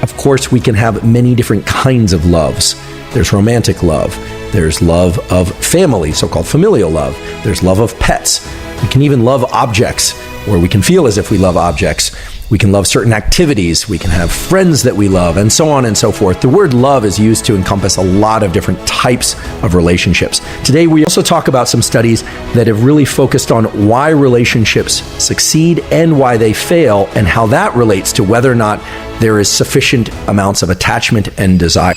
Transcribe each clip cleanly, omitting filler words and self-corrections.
Of course, we can have many different kinds of loves. There's romantic love. There's love of family, so-called familial love. There's love of pets. We can even love objects, or we can feel as if we love objects. We can love certain activities. We can have friends that we love, and so on and so forth. The word love is used to encompass a lot of different types of relationships. Today, we also talk about some studies that have really focused on why relationships succeed and why they fail, and how that relates to whether or not there is sufficient amounts of attachment and desire.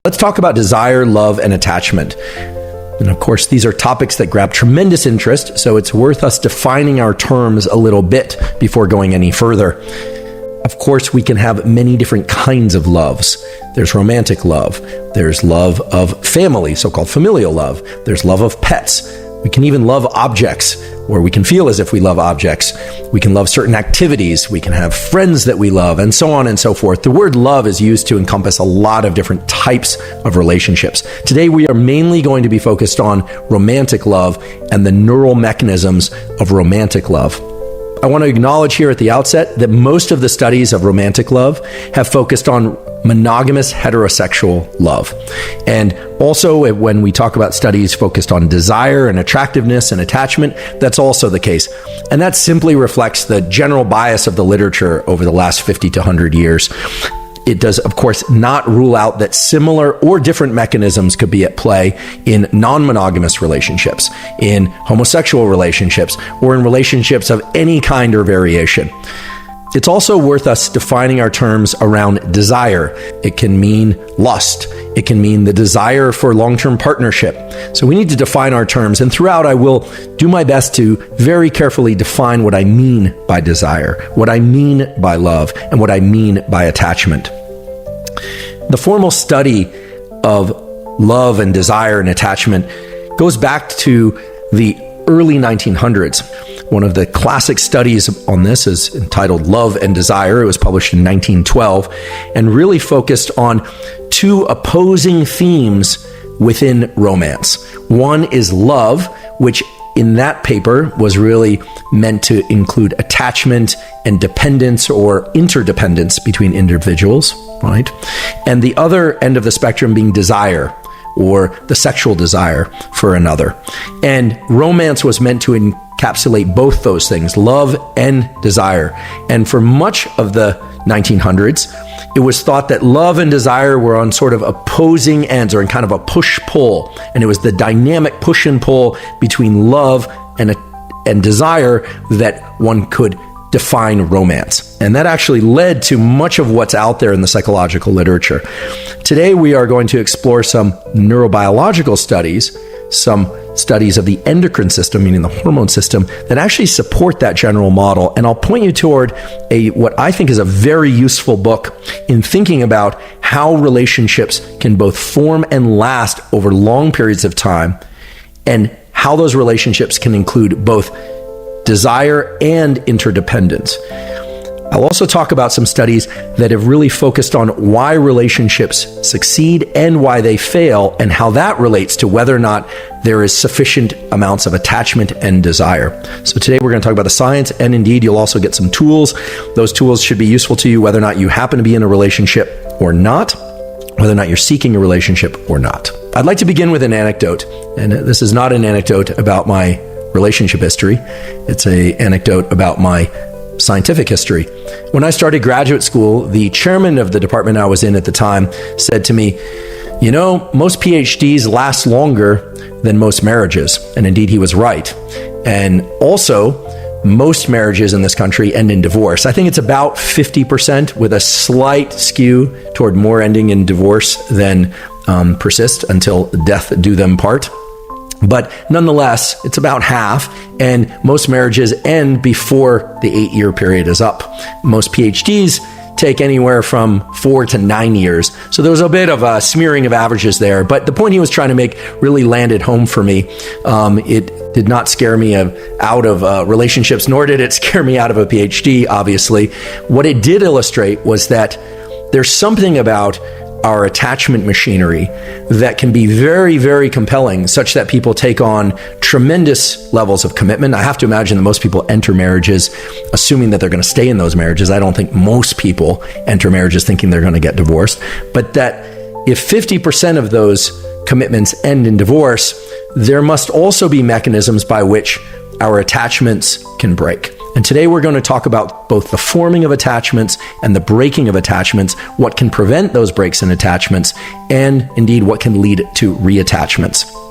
Let's talk about desire, love, and attachment. And of course, these are topics that grab tremendous interest, so it's worth us defining our terms a little bit before going any further. Of course, we can have many different kinds of loves. There's romantic love. There's love of family, so-called familial love. There's love of pets. We can even love objects, or we can feel as if we love objects. We can love certain activities. We can have friends that we love, and so on and so forth. The word love is used to encompass a lot of different types of relationships. Today, we are mainly going to be focused on romantic love and the neural mechanisms of romantic love. I want to acknowledge here at the outset that most of the studies of romantic love have focused on monogamous heterosexual love. And also, when we talk about studies focused on desire and attractiveness and attachment, that's also the case. And that simply reflects the general bias of the literature over the last 50 to 100 years. It does, of course, not rule out that similar or different mechanisms could be at play in non-monogamous relationships, in homosexual relationships, or in relationships of any kind or variation. It's also worth us defining our terms around desire. It can mean lust. It can mean the desire for long-term partnership. So we need to define our terms, and throughout I will do my best to very carefully define what I mean by desire, what I mean by love, and what I mean by attachment. The formal study of love and desire and attachment goes back to the early 1900s. One of the classic studies on this is entitled Love and Desire. It was published in 1912 and really focused on two opposing themes within romance. One is love, which in that paper was really meant to include attachment and dependence or interdependence between individuals, right? And the other end of the spectrum being desire, or the sexual desire for another. And romance was meant to encapsulate both those things, love and desire. And for much of the 1900s, it was thought that love and desire were on sort of opposing ends, or in kind of a push-pull. And it was the dynamic push and pull between love and desire that one could define romance. And that actually led to much of what's out there in the psychological literature. Today, we are going to explore some neurobiological studies, some studies of the endocrine system, meaning the hormone system, that actually support that general model. And I'll point you toward what I think is a very useful book in thinking about how relationships can both form and last over long periods of time, and how those relationships can include both desire and interdependence. I'll also talk about some studies that have really focused on why relationships succeed and why they fail, and how that relates to whether or not there is sufficient amounts of attachment and desire. So today we're going to talk about the science, and indeed you'll also get some tools. Those tools should be useful to you whether or not you happen to be in a relationship or not, whether or not you're seeking a relationship or not. I'd like to begin with an anecdote, and this is not an anecdote about my relationship history. It's an anecdote about my scientific history. When I started graduate school, the chairman of the department I was in at the time said to me, "You know, most PhDs last longer than most marriages." And indeed, he was right. And also, most marriages in this country end in divorce. I think it's about 50%, with a slight skew toward more ending in divorce than persist until death do them part. But nonetheless, it's about half, and most marriages end before the 8-year period is up. Most PhDs take anywhere from 4 to 9 years. So there was a bit of a smearing of averages there, but the point he was trying to make really landed home for me. It did not scare me out of relationships, nor did it scare me out of a PhD, obviously. What it did illustrate was that there's something about our attachment machinery that can be very, very compelling, such that people take on tremendous levels of commitment. I have to imagine that most people enter marriages assuming that they're going to stay in those marriages. I don't think most people enter marriages thinking they're going to get divorced, but that if 50% of those commitments end in divorce, there must also be mechanisms by which our attachments can break. And today we're going to talk about both the forming of attachments and the breaking of attachments, what can prevent those breaks in attachments, and indeed what can lead to reattachments.